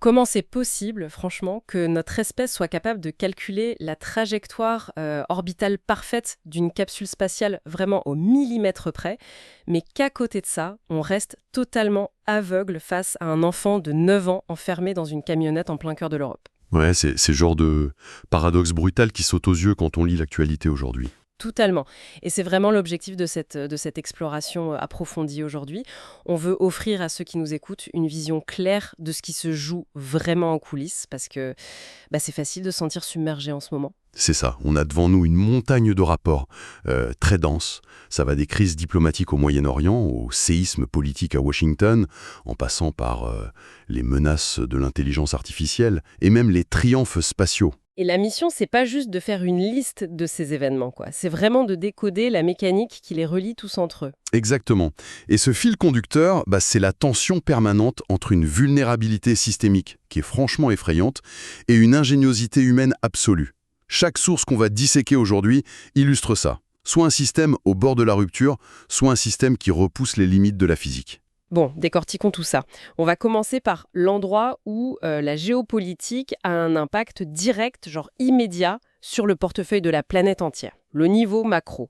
Comment c'est possible, franchement, que notre espèce soit capable de calculer la trajectoire orbitale parfaite d'une capsule spatiale vraiment au millimètre près, mais qu'à côté de ça, on reste totalement aveugle face à un enfant de 9 ans enfermé dans une camionnette en plein cœur de l'Europe? Ouais, c'est le genre de paradoxe brutal qui saute aux yeux quand on lit l'actualité aujourd'hui. Totalement. Et c'est vraiment l'objectif de cette exploration approfondie aujourd'hui. On veut offrir à ceux qui nous écoutent une vision claire de ce qui se joue vraiment en coulisses, parce que c'est facile de se sentir submergé en ce moment. C'est ça, on a devant nous une montagne de rapports très dense. Ça va des crises diplomatiques au Moyen-Orient, au séisme politique à Washington, en passant par les menaces de l'intelligence artificielle et même les triomphes spatiaux. Et la mission, c'est pas juste de faire une liste de ces événements, quoi. C'est vraiment de décoder la mécanique qui les relie tous entre eux. Exactement. Et ce fil conducteur, c'est la tension permanente entre une vulnérabilité systémique, qui est franchement effrayante, et une ingéniosité humaine absolue. Chaque source qu'on va disséquer aujourd'hui illustre ça. Soit un système au bord de la rupture, soit un système qui repousse les limites de la physique. Bon, décortiquons tout ça. On va commencer par l'endroit où la géopolitique a un impact direct, genre immédiat, sur le portefeuille de la planète entière, le niveau macro.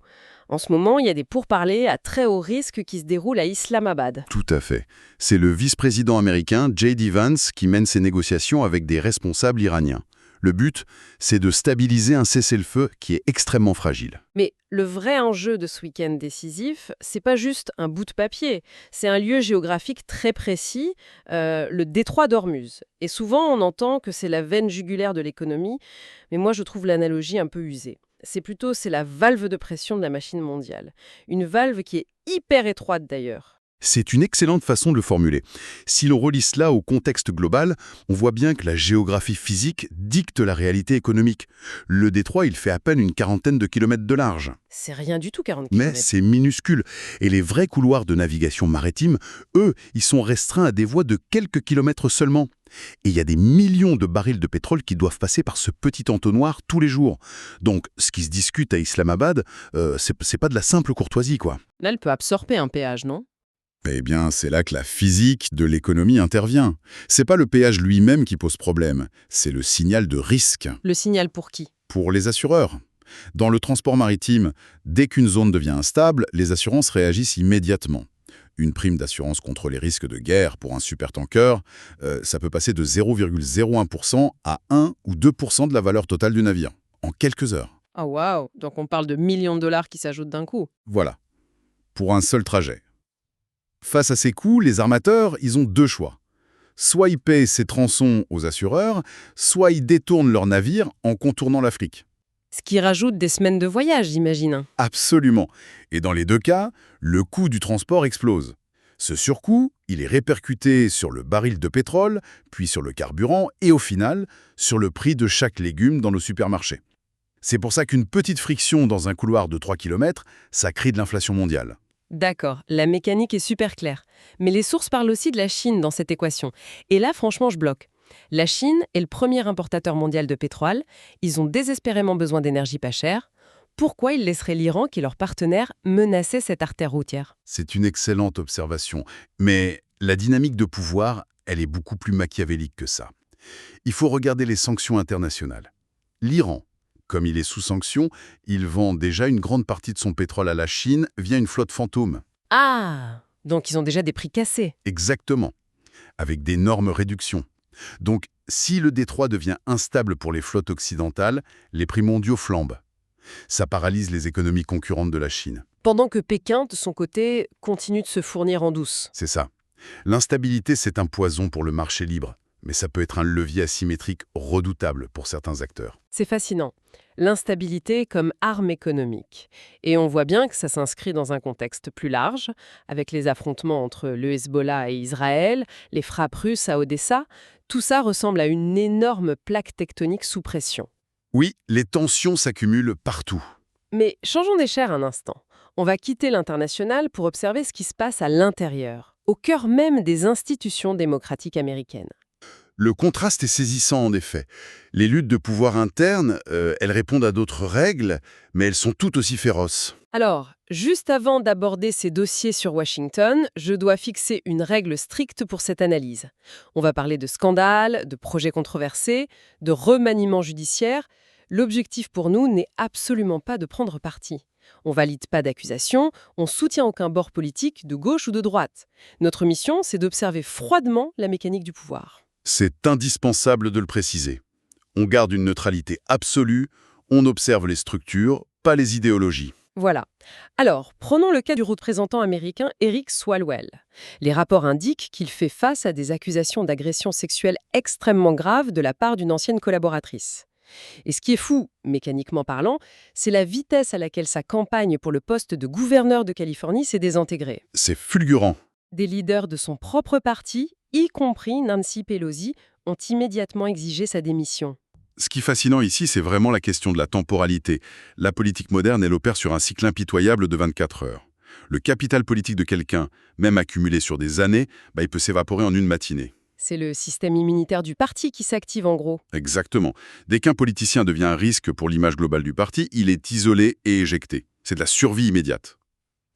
En ce moment, il y a des pourparlers à très haut risque qui se déroulent à Islamabad. Tout à fait. C'est le vice-président américain J.D. Vance qui mène ces négociations avec des responsables iraniens. Le but, c'est de stabiliser un cessez-le-feu qui est extrêmement fragile. Mais le vrai enjeu de ce week-end décisif, c'est pas juste un bout de papier, c'est un lieu géographique très précis, le détroit d'Ormuz. Et souvent, on entend que c'est la veine jugulaire de l'économie, mais moi, je trouve l'analogie un peu usée. C'est la valve de pression de la machine mondiale. Une valve qui est hyper étroite d'ailleurs. C'est une excellente façon de le formuler. Si l'on relie cela au contexte global, on voit bien que la géographie physique dicte la réalité économique. Le détroit, il fait à peine une quarantaine de kilomètres de large. C'est rien du tout, 40 Mais kilomètres. c'est minuscule. Et les vrais couloirs de navigation maritime, eux, ils sont restreints à des voies de quelques kilomètres seulement. Et il y a des millions de barils de pétrole qui doivent passer par ce petit entonnoir tous les jours. Donc, ce qui se discute à Islamabad, c'est pas de la simple courtoisie, quoi. Là, elle peut absorber un péage, non? Eh bien, c'est là que la physique de l'économie intervient. C'est pas le péage lui-même qui pose problème, c'est le signal de risque. Le signal pour qui? Pour les assureurs. Dans le transport maritime, dès qu'une zone devient instable, les assurances réagissent immédiatement. Une prime d'assurance contre les risques de guerre pour un supertanker, ça peut passer de 0,01% à 1 ou 2% de la valeur totale du navire, en quelques heures. Ah waouh! Donc on parle de millions de dollars qui s'ajoutent d'un coup. Voilà, pour un seul trajet. Face à ces coûts, les armateurs, ils ont deux choix. Soit ils paient ces tronçons aux assureurs, soit ils détournent leurs navires en contournant l'Afrique. Ce qui rajoute des semaines de voyage, j'imagine. Absolument. Et dans les deux cas, le coût du transport explose. Ce surcoût, il est répercuté sur le baril de pétrole, puis sur le carburant et au final, sur le prix de chaque légume dans nos supermarchés. C'est pour ça qu'une petite friction dans un couloir de 3 km, ça crée de l'inflation mondiale. D'accord, la mécanique est super claire. Mais les sources parlent aussi de la Chine dans cette équation. Et là, franchement, je bloque. La Chine est le premier importateur mondial de pétrole. Ils ont désespérément besoin d'énergie pas chère. Pourquoi ils laisseraient l'Iran, qui est leur partenaire, menacer cette artère routière? C'est une excellente observation. Mais la dynamique de pouvoir, elle est beaucoup plus machiavélique que ça. Il faut regarder les sanctions internationales. L'Iran, comme il est sous sanction, il vend déjà une grande partie de son pétrole à la Chine via une flotte fantôme. Ah! Donc ils ont déjà des prix cassés. Exactement. Avec d'énormes réductions. Donc, si le détroit devient instable pour les flottes occidentales, les prix mondiaux flambent. Ça paralyse les économies concurrentes de la Chine. Pendant que Pékin, de son côté, continue de se fournir en douce. C'est ça. L'instabilité, c'est un poison pour le marché libre, mais ça peut être un levier asymétrique redoutable pour certains acteurs. C'est fascinant. L'instabilité comme arme économique. Et on voit bien que ça s'inscrit dans un contexte plus large, avec les affrontements entre le Hezbollah et Israël, les frappes russes à Odessa. Tout ça ressemble à une énorme plaque tectonique sous pression. Oui, les tensions s'accumulent partout. Mais changeons d'échelle un instant. On va quitter l'international pour observer ce qui se passe à l'intérieur, au cœur même des institutions démocratiques américaines. Le contraste est saisissant en effet. Les luttes de pouvoir internes, elles répondent à d'autres règles, mais elles sont tout aussi féroces. Alors, juste avant d'aborder ces dossiers sur Washington, je dois fixer une règle stricte pour cette analyse. On va parler de scandales, de projets controversés, de remaniements judiciaires. L'objectif pour nous n'est absolument pas de prendre parti. On valide pas d'accusations, on soutient aucun bord politique de gauche ou de droite. Notre mission, c'est d'observer froidement la mécanique du pouvoir. C'est indispensable de le préciser. On garde une neutralité absolue, on observe les structures, pas les idéologies. Voilà. Alors, prenons le cas du représentant américain Eric Swalwell. Les rapports indiquent qu'il fait face à des accusations d'agression sexuelle extrêmement graves de la part d'une ancienne collaboratrice. Et ce qui est fou, mécaniquement parlant, c'est la vitesse à laquelle sa campagne pour le poste de gouverneur de Californie s'est désintégrée. C'est fulgurant. Des leaders de son propre parti, y compris Nancy Pelosi, ont immédiatement exigé sa démission. Ce qui est fascinant ici, c'est vraiment la question de la temporalité. La politique moderne, elle opère sur un cycle impitoyable de 24 heures. Le capital politique de quelqu'un, même accumulé sur des années, il peut s'évaporer en une matinée. C'est le système immunitaire du parti qui s'active en gros. Exactement. Dès qu'un politicien devient un risque pour l'image globale du parti, il est isolé et éjecté. C'est de la survie immédiate.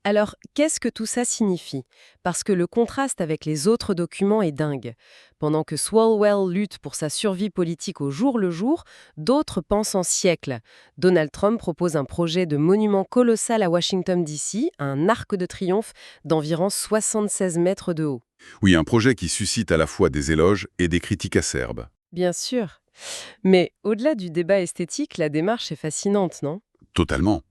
Alors, qu'est-ce que tout ça signifie? Parce que le contraste avec les autres documents est dingue. Pendant que Swalwell lutte pour sa survie politique au jour le jour, d'autres pensent en siècles. Donald Trump propose un projet de monument colossal à Washington DC, un arc de triomphe d'environ 76 mètres de haut. Oui, un projet qui suscite à la fois des éloges et des critiques acerbes. Bien sûr. Mais au-delà du débat esthétique, la démarche est fascinante, non? Totalement.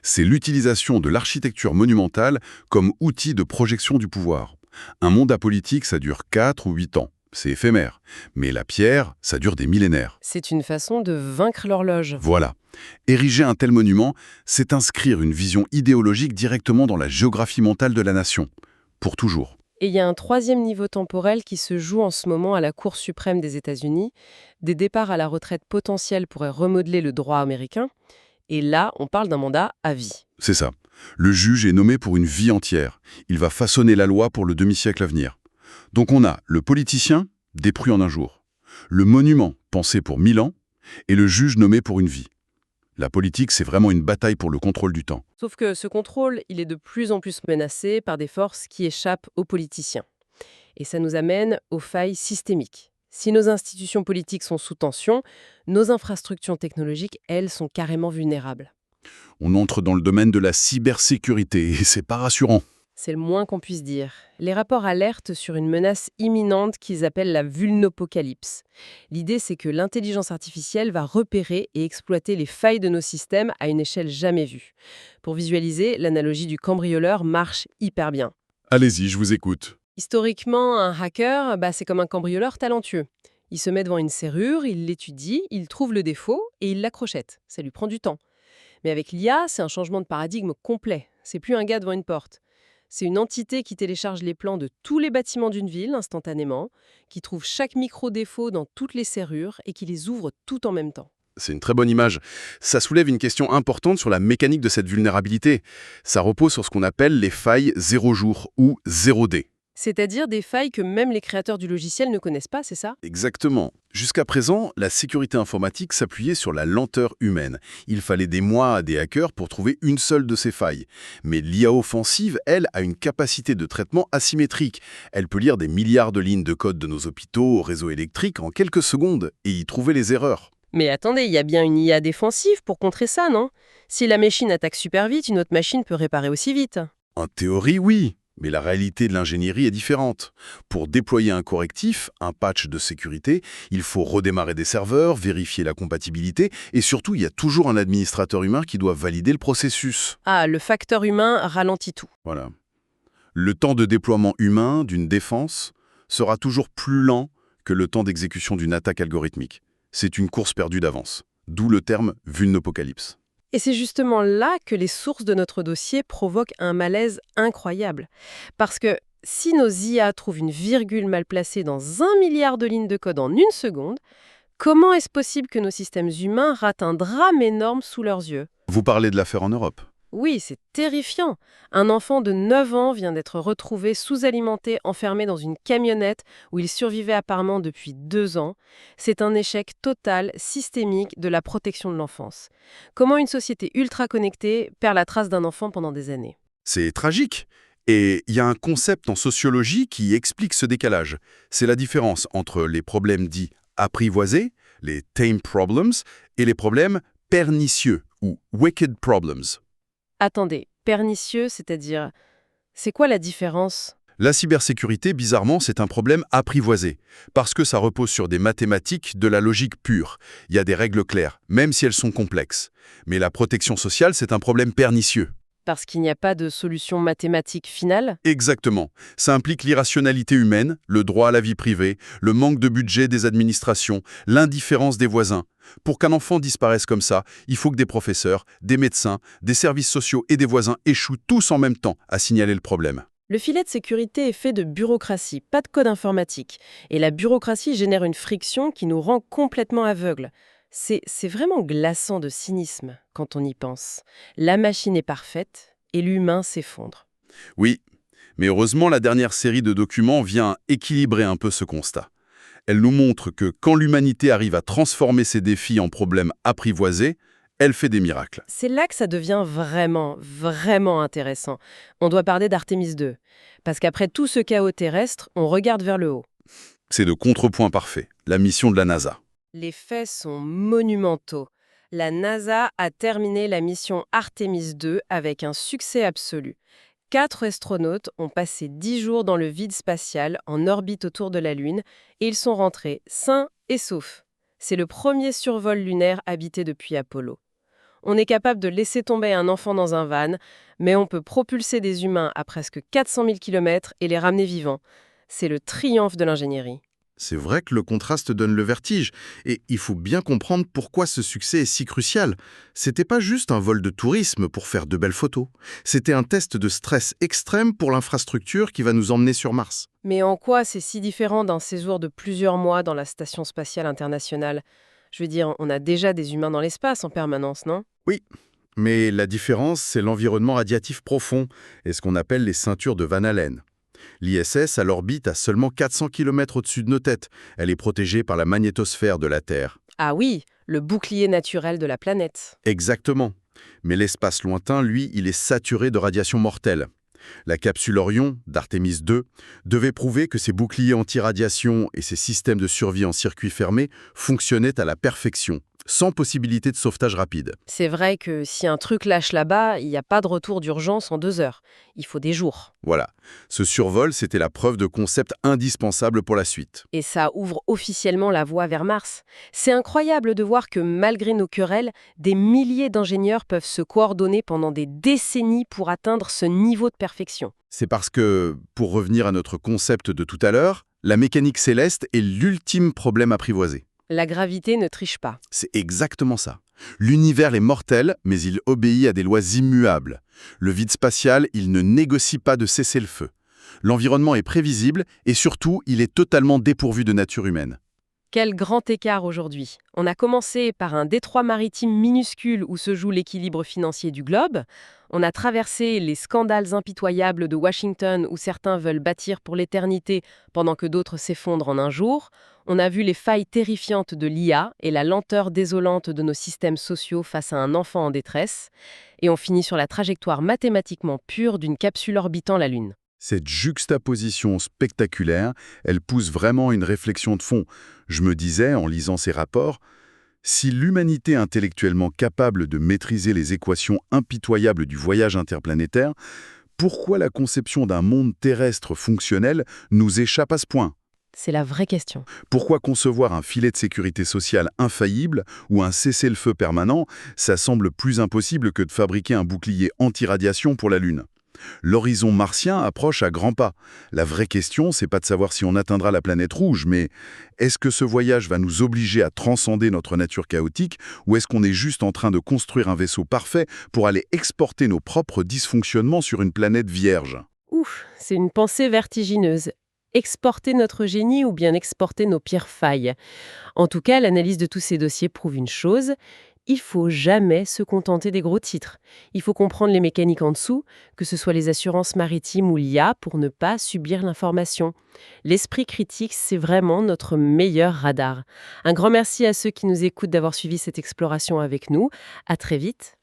C'est l'utilisation de l'architecture monumentale comme outil de projection du pouvoir. Un mandat politique, ça dure 4 ou 8 ans. C'est éphémère. Mais la pierre, ça dure des millénaires. C'est une façon de vaincre l'horloge. Voilà. Ériger un tel monument, c'est inscrire une vision idéologique directement dans la géographie mentale de la nation. Pour toujours. Et il y a un troisième niveau temporel qui se joue en ce moment à la Cour suprême des États-Unis. Des départs à la retraite potentiels pourraient remodeler le droit américain. Et là, on parle d'un mandat à vie. C'est ça. Le juge est nommé pour une vie entière. Il va façonner la loi pour le demi-siècle à venir. Donc on a le politicien, dépouillé en un jour. Le monument, pensé pour 1000 ans. Et le juge nommé pour une vie. La politique, c'est vraiment une bataille pour le contrôle du temps. Sauf que ce contrôle, il est de plus en plus menacé par des forces qui échappent aux politiciens. Et ça nous amène aux failles systémiques. Si nos institutions politiques sont sous tension, nos infrastructures technologiques, elles, sont carrément vulnérables. On entre dans le domaine de la cybersécurité et c'est pas rassurant. C'est le moins qu'on puisse dire. Les rapports alertent sur une menace imminente qu'ils appellent la vulnopocalypse. L'idée, c'est que l'intelligence artificielle va repérer et exploiter les failles de nos systèmes à une échelle jamais vue. Pour visualiser, l'analogie du cambrioleur marche hyper bien. Allez-y, je vous écoute. Historiquement, un hacker, c'est comme un cambrioleur talentueux. Il se met devant une serrure, il l'étudie, il trouve le défaut et il l'accrochette. Ça lui prend du temps. Mais avec l'IA, c'est un changement de paradigme complet. C'est plus un gars devant une porte. C'est une entité qui télécharge les plans de tous les bâtiments d'une ville instantanément, qui trouve chaque micro-défaut dans toutes les serrures et qui les ouvre tout en même temps. C'est une très bonne image. Ça soulève une question importante sur la mécanique de cette vulnérabilité. Ça repose sur ce qu'on appelle les failles 0 jour ou 0D. C'est-à-dire des failles que même les créateurs du logiciel ne connaissent pas, c'est ça? Exactement. Jusqu'à présent, la sécurité informatique s'appuyait sur la lenteur humaine. Il fallait des mois à des hackers pour trouver une seule de ces failles. Mais l'IA offensive, elle, a une capacité de traitement asymétrique. Elle peut lire des milliards de lignes de code de nos hôpitaux au réseau électrique en quelques secondes et y trouver les erreurs. Mais attendez, il y a bien une IA défensive pour contrer ça, non? Si la machine attaque super vite, une autre machine peut réparer aussi vite. En théorie, oui. Mais la réalité de l'ingénierie est différente. Pour déployer un correctif, un patch de sécurité, il faut redémarrer des serveurs, vérifier la compatibilité, et surtout, il y a toujours un administrateur humain qui doit valider le processus. Ah, le facteur humain ralentit tout. Voilà. Le temps de déploiement humain d'une défense sera toujours plus lent que le temps d'exécution d'une attaque algorithmique. C'est une course perdue d'avance. D'où le terme vulnopocalypse. Et c'est justement là que les sources de notre dossier provoquent un malaise incroyable. Parce que si nos IA trouvent une virgule mal placée dans 1 milliard de lignes de code en une seconde, comment est-ce possible que nos systèmes humains ratent un drame énorme sous leurs yeux? Vous parlez de l'affaire en Europe. Oui, c'est terrifiant. Un enfant de 9 ans vient d'être retrouvé sous-alimenté, enfermé dans une camionnette où il survivait apparemment depuis 2 ans. C'est un échec total, systémique de la protection de l'enfance. Comment une société ultra connectée perd la trace d'un enfant pendant des années? C'est tragique. Et il y a un concept en sociologie qui explique ce décalage. C'est la différence entre les problèmes dits apprivoisés, les tame problems, et les problèmes pernicieux ou wicked problems. Attendez, pernicieux, c'est-à-dire... C'est quoi la différence? La cybersécurité, bizarrement, c'est un problème apprivoisé, parce que ça repose sur des mathématiques, de la logique pure. Il y a des règles claires, même si elles sont complexes. Mais la protection sociale, c'est un problème pernicieux. Parce qu'il n'y a pas de solution mathématique finale? Exactement. Ça implique l'irrationalité humaine, le droit à la vie privée, le manque de budget des administrations, l'indifférence des voisins. Pour qu'un enfant disparaisse comme ça, il faut que des professeurs, des médecins, des services sociaux et des voisins échouent tous en même temps à signaler le problème. Le filet de sécurité est fait de bureaucratie, pas de code informatique. Et la bureaucratie génère une friction qui nous rend complètement aveugles. C'est vraiment glaçant de cynisme quand on y pense. La machine est parfaite et l'humain s'effondre. Oui, mais heureusement, la dernière série de documents vient équilibrer un peu ce constat. Elle nous montre que quand l'humanité arrive à transformer ses défis en problèmes apprivoisés, elle fait des miracles. C'est là que ça devient vraiment, vraiment intéressant. On doit parler d'Artémis 2. Parce qu'après tout ce chaos terrestre, on regarde vers le haut. C'est le contrepoint parfait, la mission de la NASA. Les faits sont monumentaux. La NASA a terminé la mission Artemis 2 avec un succès absolu. 4 astronautes ont passé 10 jours dans le vide spatial en orbite autour de la Lune et ils sont rentrés sains et saufs. C'est le premier survol lunaire habité depuis Apollo. On est capable de laisser tomber un enfant dans un van, mais on peut propulser des humains à presque 400 000 km et les ramener vivants. C'est le triomphe de l'ingénierie. C'est vrai que le contraste donne le vertige, et il faut bien comprendre pourquoi ce succès est si crucial. C'était pas juste un vol de tourisme pour faire de belles photos. C'était un test de stress extrême pour l'infrastructure qui va nous emmener sur Mars. Mais en quoi c'est si différent d'un séjour de plusieurs mois dans la Station spatiale internationale? Je veux dire, on a déjà des humains dans l'espace en permanence, non? Oui, mais la différence, c'est l'environnement radiatif profond, et ce qu'on appelle les ceintures de Van Allen. L'ISS a l'orbite à seulement 400 km au-dessus de nos têtes. Elle est protégée par la magnétosphère de la Terre. Ah oui, le bouclier naturel de la planète. Exactement. Mais l'espace lointain, lui, il est saturé de radiation mortelle. La capsule Orion, d'Artemis 2, devait prouver que ces boucliers anti-radiation et ces systèmes de survie en circuit fermé fonctionnaient à la perfection, sans possibilité de sauvetage rapide. C'est vrai que si un truc lâche là-bas, il n'y a pas de retour d'urgence en 2 heures. Il faut des jours. Voilà. Ce survol, c'était la preuve de concept indispensable pour la suite. Et ça ouvre officiellement la voie vers Mars. C'est incroyable de voir que malgré nos querelles, des milliers d'ingénieurs peuvent se coordonner pendant des décennies pour atteindre ce niveau de perfection. C'est parce que, pour revenir à notre concept de tout à l'heure, la mécanique céleste est l'ultime problème apprivoisé. La gravité ne triche pas. C'est exactement ça. L'univers est mortel, mais il obéit à des lois immuables. Le vide spatial, il ne négocie pas de cessez-le-feu. L'environnement est prévisible et surtout, il est totalement dépourvu de nature humaine. Quel grand écart aujourd'hui. On a commencé par un détroit maritime minuscule où se joue l'équilibre financier du globe. On a traversé les scandales impitoyables de Washington où certains veulent bâtir pour l'éternité pendant que d'autres s'effondrent en un jour. On a vu les failles terrifiantes de l'IA et la lenteur désolante de nos systèmes sociaux face à un enfant en détresse. Et on finit sur la trajectoire mathématiquement pure d'une capsule orbitant la Lune. Cette juxtaposition spectaculaire, elle pousse vraiment une réflexion de fond. Je me disais, en lisant ces rapports, si l'humanité est intellectuellement capable de maîtriser les équations impitoyables du voyage interplanétaire, pourquoi la conception d'un monde terrestre fonctionnel nous échappe à ce point ? C'est la vraie question. Pourquoi concevoir un filet de sécurité sociale infaillible ou un cessez-le-feu permanent, ça semble plus impossible que de fabriquer un bouclier anti-radiation pour la Lune ? L'horizon martien approche à grands pas. La vraie question, c'est pas de savoir si on atteindra la planète rouge, mais est-ce que ce voyage va nous obliger à transcender notre nature chaotique ou est-ce qu'on est juste en train de construire un vaisseau parfait pour aller exporter nos propres dysfonctionnements sur une planète vierge ? Ouf, c'est une pensée vertigineuse. Exporter notre génie ou bien exporter nos pires failles. En tout cas, l'analyse de tous ces dossiers prouve une chose. Il faut jamais se contenter des gros titres. Il faut comprendre les mécaniques en dessous, que ce soit les assurances maritimes ou l'IA, pour ne pas subir l'information. L'esprit critique, c'est vraiment notre meilleur radar. Un grand merci à ceux qui nous écoutent d'avoir suivi cette exploration avec nous. À très vite.